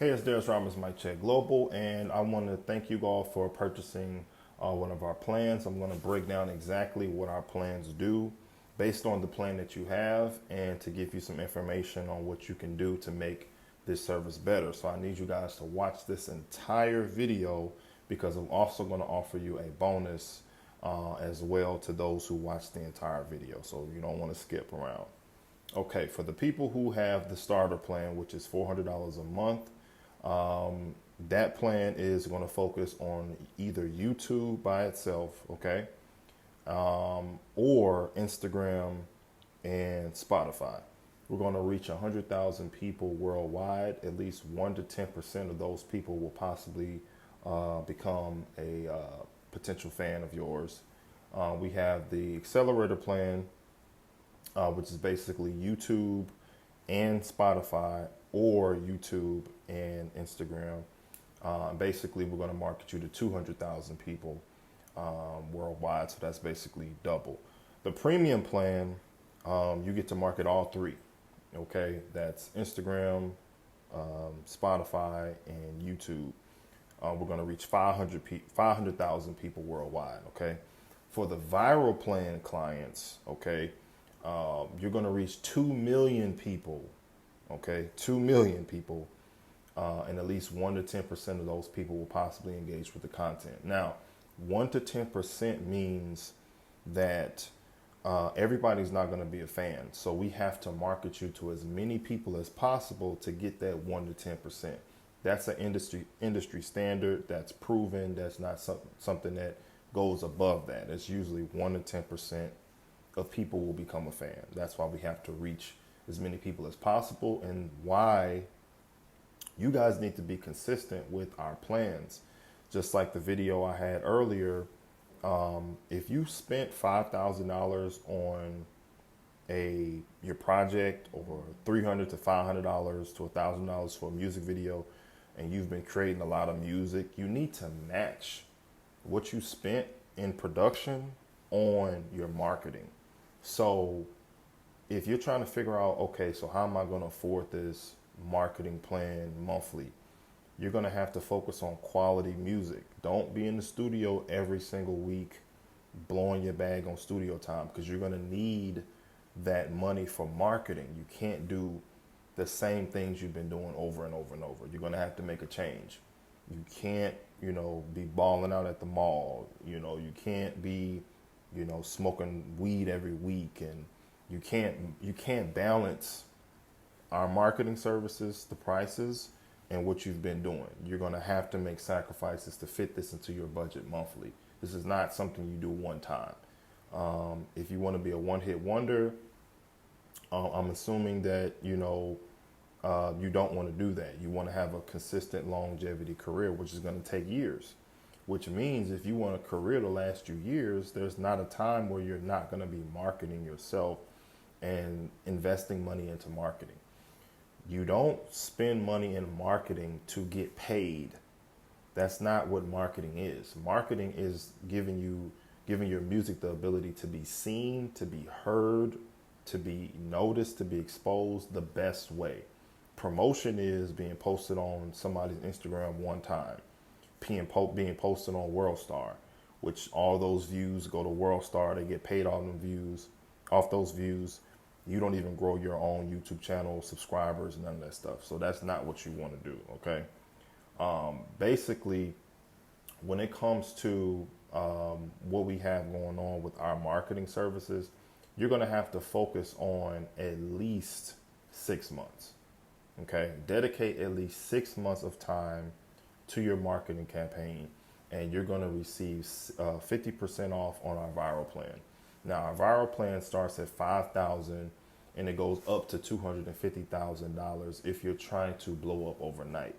Hey, it's Darius Ramos, Mike Check Global, and I want to thank you all for purchasing one of our plans. I'm going to break down exactly what our plans do based on the plan that you have and to give you some information on what you can do to make this service better. So I need you guys to watch this entire video because I'm also going to offer you a bonus as well to those who watch the entire video. So you don't want to skip around. Okay, for the people who have the starter plan, which is $400 a month, that plan is going to focus on either YouTube by itself, okay, or Instagram and Spotify. We're going to reach 100,000 people worldwide. At least 1 to 10% of those people will possibly become a potential fan of yours. We have the accelerator plan, which is basically YouTube and Spotify or YouTube and Instagram. Basically, we're going to market you to 200,000 people worldwide, so that's basically double. The premium plan, you get to market all three. Okay, that's Instagram, Spotify, and YouTube. We're going to reach 500,000 people worldwide. Okay, for the viral plan clients, okay, you're going to reach 2 million people. Okay, 2 million people, and at least 1 to 10% of those people will possibly engage with the content. Now, 1 to 10% means that everybody's not going to be a fan. So we have to market you to as many people as possible to get that 1 to 10%. That's an industry standard. That's proven. That's not something that goes above that. It's usually 1 to 10% of people will become a fan. That's why we have to reach as many people as possible, and why you guys need to be consistent with our plans. Just like the video I had earlier, if you spent $5,000 on your project, or $300 to $500 to $1,000 for a music video, and you've been creating a lot of music, you need to match what you spent in production on your marketing. So if you're trying to figure out, okay, so how am I going to afford this marketing plan monthly? You're going to have to focus on quality music. Don't be in the studio every single week blowing your bag on studio time, because you're going to need that money for marketing. You can't do the same things you've been doing over and over and over. You're going to have to make a change. You can't, be balling out at the mall. You can't be, smoking weed every week, and you can't balance our marketing services, the prices, and what you've been doing. You're going to have to make sacrifices to fit this into your budget monthly. This is not something you do one time. If you want to be a one-hit wonder, I'm assuming that you don't want to do that. You want to have a consistent longevity career, which is going to take years. Which means if you want a career to last you years, there's not a time where you're not going to be marketing yourself and investing money into marketing. You don't spend money in marketing to get paid. That's not what marketing is. Marketing is giving your music the ability to be seen, to be heard, to be noticed, to be exposed the best way. Promotion is being posted on somebody's Instagram one time, being posted on WorldStar, which all those views go to WorldStar. They get paid off those views. You don't even grow your own YouTube channel, subscribers, none of that stuff. So that's not what you want to do, okay? Basically, when it comes to what we have going on with our marketing services, you're going to have to focus on at least 6 months, okay? Dedicate at least 6 months of time to your marketing campaign, and you're going to receive 50% off on our viral plan. Now, our viral plan starts at $5,000 and it goes up to $250,000 if you're trying to blow up overnight.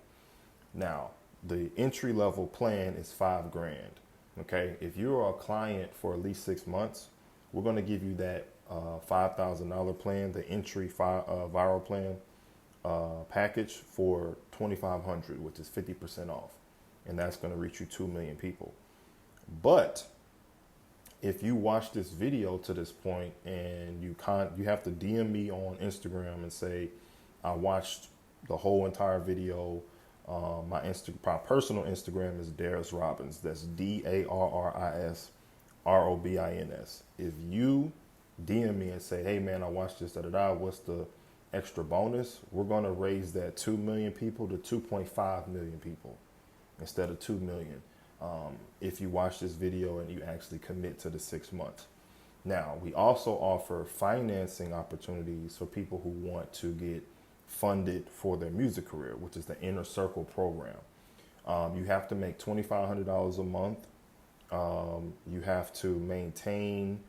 Now, the entry level plan is $5,000. Okay, if you're a client for at least 6 months, we're going to give you that $5,000 plan, the entry viral plan package for $2,500, which is 50% off, and that's going to reach you 2 million people. But if you watch this video to this point and you have to DM me on Instagram and say, I watched the whole entire video, My personal Instagram is Darius Robbins. That's DARRISROBINS. If you DM me and say, "Hey man, I watched this, da da da. What's the extra bonus?" We're gonna raise that 2 million people to 2.5 million people instead of 2 million. If you watch this video and you actually commit to the 6 months. Now, we also offer financing opportunities for people who want to get funded for their music career, which is the Inner Circle program. You have to make $2,500 a month. You have to maintain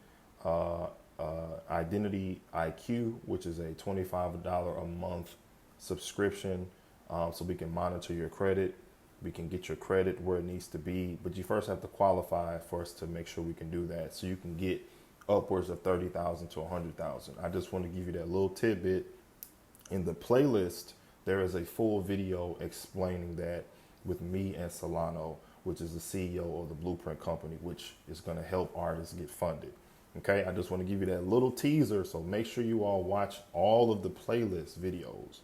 Identity IQ, which is a $25 a month subscription, so we can monitor your credit. We can get your credit where it needs to be, but you first have to qualify for us to make sure we can do that. So you can get upwards of 30,000 to 100,000. I just want to give you that little tidbit. In the playlist, there is a full video explaining that with me and Solano, which is the CEO of the Blueprint Company, which is going to help artists get funded. Okay, I just want to give you that little teaser. So make sure you all watch all of the playlist videos,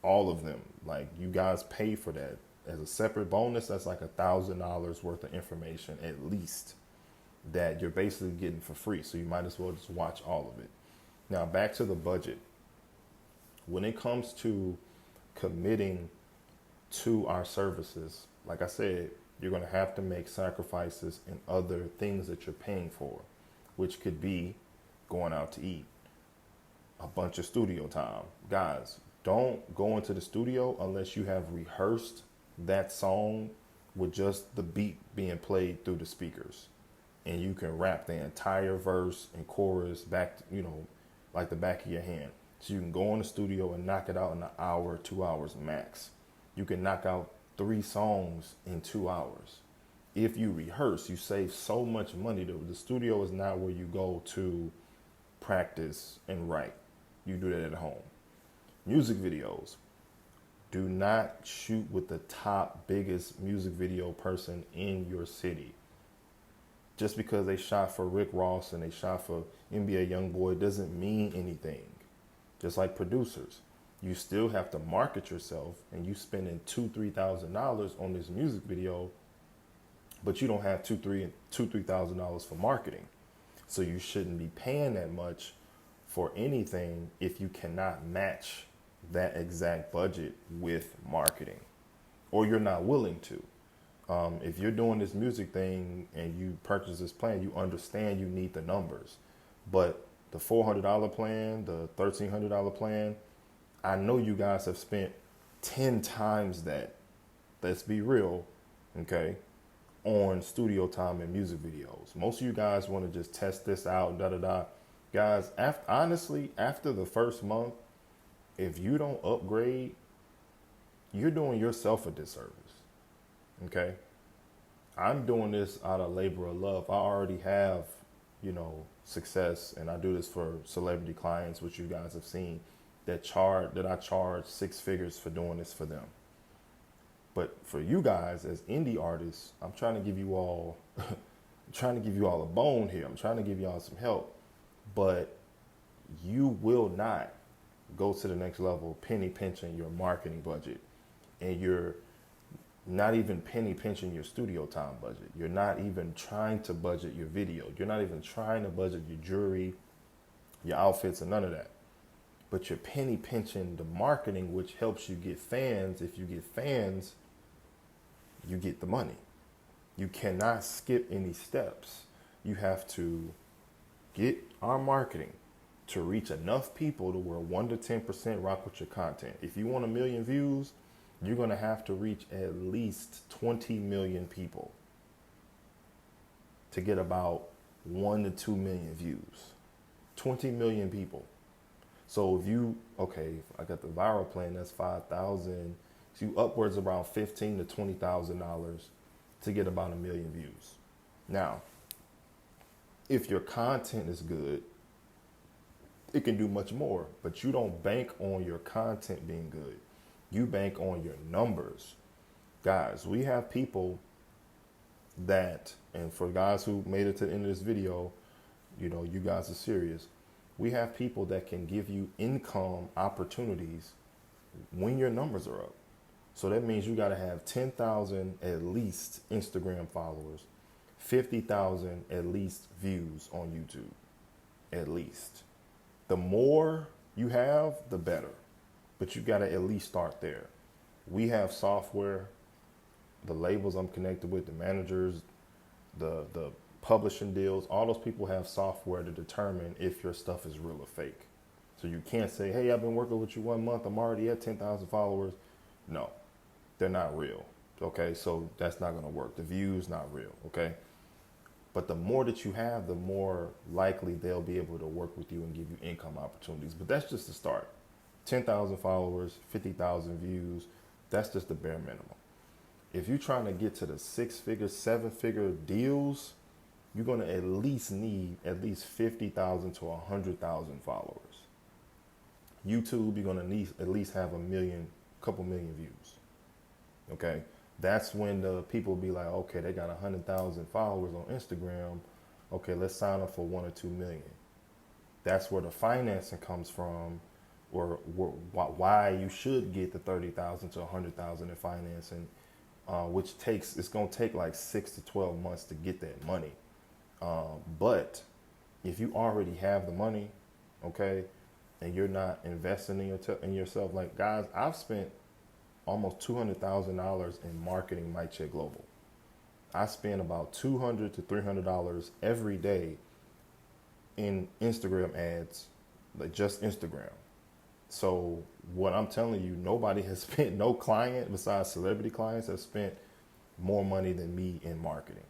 all of them. Like, you guys pay for that. As a separate bonus, that's like $1,000 worth of information at least that you're basically getting for free. So you might as well just watch all of it. Now back to the budget. When it comes to committing to our services, like I said, you're going to have to make sacrifices in other things that you're paying for, which could be going out to eat, a bunch of studio time. Guys, don't go into the studio unless you have rehearsed that song with just the beat being played through the speakers, and you can rap the entire verse and chorus back, like the back of your hand. So you can go in the studio and knock it out in an hour, 2 hours max. You can knock out 3 songs in 2 hours. If you rehearse, you save so much money. The studio is not where you go to practice and write. You do that at home. Music videos. Do not shoot with the top biggest music video person in your city. Just because they shot for Rick Ross and they shot for NBA YoungBoy doesn't mean anything. Just like producers, you still have to market yourself, and you spending $2,000-3,000 on this music video, but you don't have $3,000 for marketing. So you shouldn't be paying that much for anything if you cannot match that exact budget with marketing, or you're not willing to. If you're doing this music thing and you purchase this plan, you understand you need the numbers. But the $400 plan, the $1,300 plan, I know you guys have spent 10 times that, let's be real, okay, on studio time and music videos. Most of you guys want to just test this out, da-da-da. Guys, honestly, after the first month, if you don't upgrade, you're doing yourself a disservice, okay? I'm doing this out of labor of love. I already have, success, and I do this for celebrity clients, which you guys have seen, that I charge 6 figures for doing this for them. But for you guys as indie artists, I'm trying to give you all, a bone here. I'm trying to give y'all some help, but you will not go to the next level penny pinching your marketing budget, and you're not even penny pinching your studio time budget. You're not even trying to budget your video. You're not even trying to budget your jewelry, your outfits, and none of that. But you're penny pinching the marketing, which helps you get fans. If you get fans, you get the money. You cannot skip any steps. You have to get our marketing to reach enough people to where 1 to 10% rock with your content. If you want 1 million views, you're going to have to reach at least 20 million people to get about 1 to 2 million views. 20 million people. So if I got the viral plan, that's 5,000. So you upwards around $15,000 to $20,000 to get about 1 million views. Now, if your content is good, it can do much more, but you don't bank on your content being good. You bank on your numbers. Guys, we have people that, and for guys who made it to the end of this video, you guys are serious. We have people that can give you income opportunities when your numbers are up. So that means you got to have 10,000 at least Instagram followers, 50,000 at least views on YouTube, at least. The more you have, the better. But you got to at least start there. We have software, the labels I'm connected with, the managers, the publishing deals, all those people have software to determine if your stuff is real or fake. So you can't say, hey, I've been working with you 1 month, I'm already at 10,000 followers. No, they're not real. Okay, so that's not going to work. The view's not real. Okay, but the more that you have, the more likely they'll be able to work with you and give you income opportunities. But that's just the start. 10,000 followers, 50,000 views, that's just the bare minimum. If you're trying to get to the 6-figure, 7-figure deals, you're going to at least need at least 50,000 to 100,000 followers. YouTube, you're going to need at least have couple million views. Okay, that's when the people be like, okay, they got 100,000 followers on Instagram. Okay, let's sign up for 1 or 2 million. That's where the financing comes from, or why you should get the 30,000 to 100,000 in financing, which it's going to take like 6 to 12 months to get that money. But if you already have the money, okay, and you're not investing in yourself, like guys, I've spent almost $200,000 in marketing Mic Check Global. I spend about $200 to $300 every day in Instagram ads, like just Instagram. So what I'm telling you, nobody has spent, no client besides celebrity clients has spent more money than me in marketing.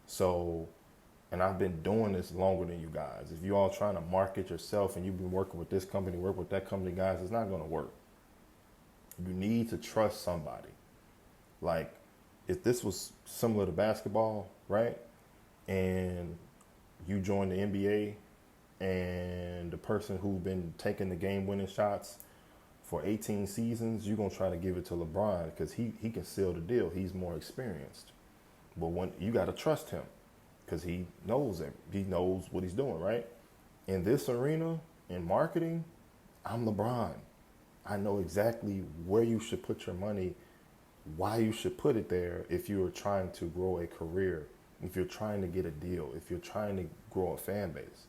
So, and I've been doing this longer than you guys. If you all trying to market yourself and you've been working with this company, work with that company, guys, it's not going to work. You need to trust somebody. Like if this was similar to basketball, right? And you join the NBA and the person who's been taking the game winning shots for 18 seasons, you're going to try to give it to LeBron because he can seal the deal. He's more experienced. But when you got to trust him because he knows what he's doing, right? In this arena, in marketing, I'm LeBron. I know exactly where you should put your money, why you should put it there if you're trying to grow a career, if you're trying to get a deal, if you're trying to grow a fan base.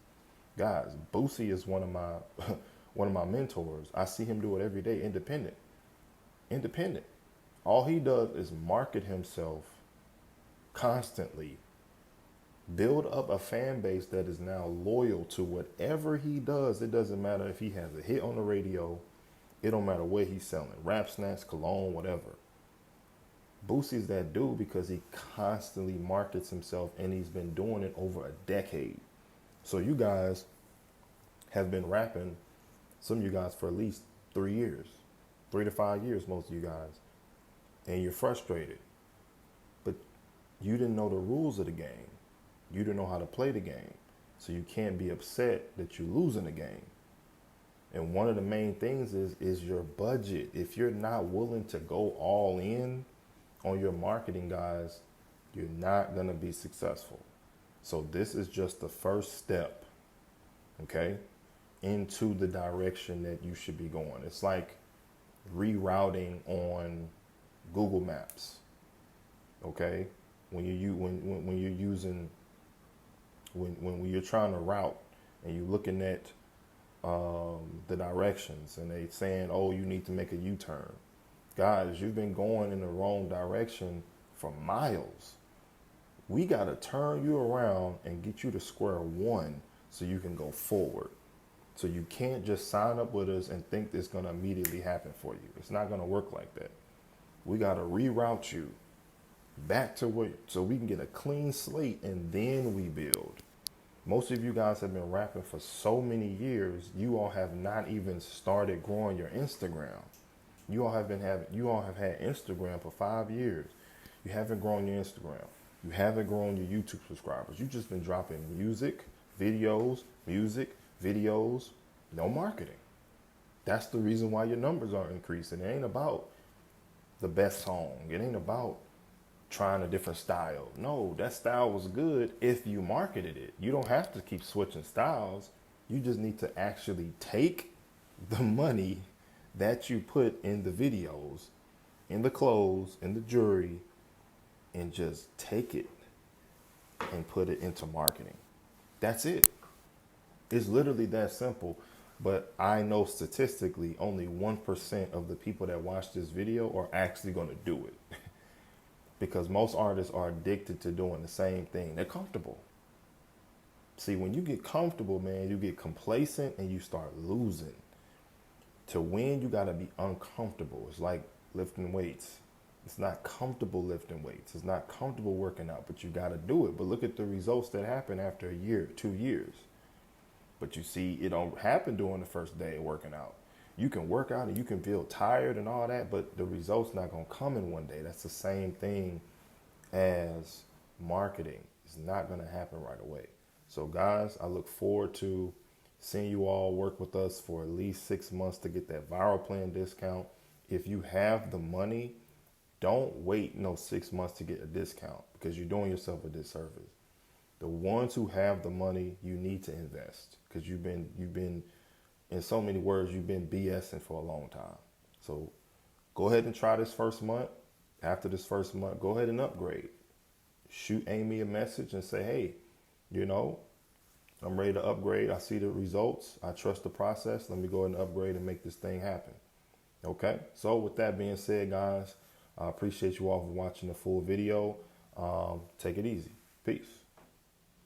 Guys, Boosie is one of my mentors. I see him do it every day, independent. All he does is market himself constantly, build up a fan base that is now loyal to whatever he does. It doesn't matter if he has a hit on the radio. It don't matter what he's selling, rap snacks, cologne, whatever. Boosie's that dude because he constantly markets himself and he's been doing it over a decade. So you guys have been rapping, some of you guys for at least 3 years, 3 to 5 years, most of you guys, and you're frustrated. But you didn't know the rules of the game. You didn't know how to play the game. So you can't be upset that you're losing the game. And one of the main things is your budget. If you're not willing to go all in on your marketing, guys, you're not going to be successful. So this is just the first step, okay, into the direction that you should be going. It's like rerouting on Google Maps, okay? When you're trying to route and you're looking at the directions and they saying, oh, you need to make a U-turn. Guys, you've been going in the wrong direction for miles. We got to turn you around and get you to square one so you can go forward. So you can't just sign up with us and think it's going to immediately happen for you. It's not going to work like that. We got to reroute you back to where, so we can get a clean slate and then we build. Most of you guys have been rapping for so many years, you all have not even started growing your Instagram. You all have had Instagram for 5 years. You haven't grown your Instagram. You haven't grown your YouTube subscribers. You've just been dropping music, videos, no marketing. That's the reason why your numbers aren't increasing. It ain't about the best song. It ain't about trying a different style. No, that style was good if you marketed it. You don't have to keep switching styles. You just need to actually take the money that you put in the videos in the clothes, in the jewelry, and just take it and put it into marketing. That's it. It's literally that simple. But I know statistically only 1% of the people that watch this video are actually going to do it. Because most artists are addicted to doing the same thing. They're comfortable. See, when you get comfortable, man, you get complacent and you start losing. To win, you got to be uncomfortable. It's like lifting weights. It's not comfortable lifting weights. It's not comfortable working out, but you got to do it. But look at the results that happen after a year, 2 years. But you see, it don't happen during the first day of working out. You can work out and you can feel tired and all that, but the results not going to come in one day. That's the same thing as marketing. It's not going to happen right away. So guys, I look forward to seeing you all work with us for at least 6 months to get that viral plan discount. If you have the money, don't wait no 6 months to get a discount because you're doing yourself a disservice. The ones who have the money, you need to invest because you've been, in so many words, you've been BSing for a long time. So go ahead and try this first month. After this first month, go ahead and upgrade. Shoot Amy a message and say, hey, I'm ready to upgrade. I see the results. I trust the process. Let me go ahead and upgrade and make this thing happen. Okay. So with that being said, guys, I appreciate you all for watching the full video. Take it easy. Peace.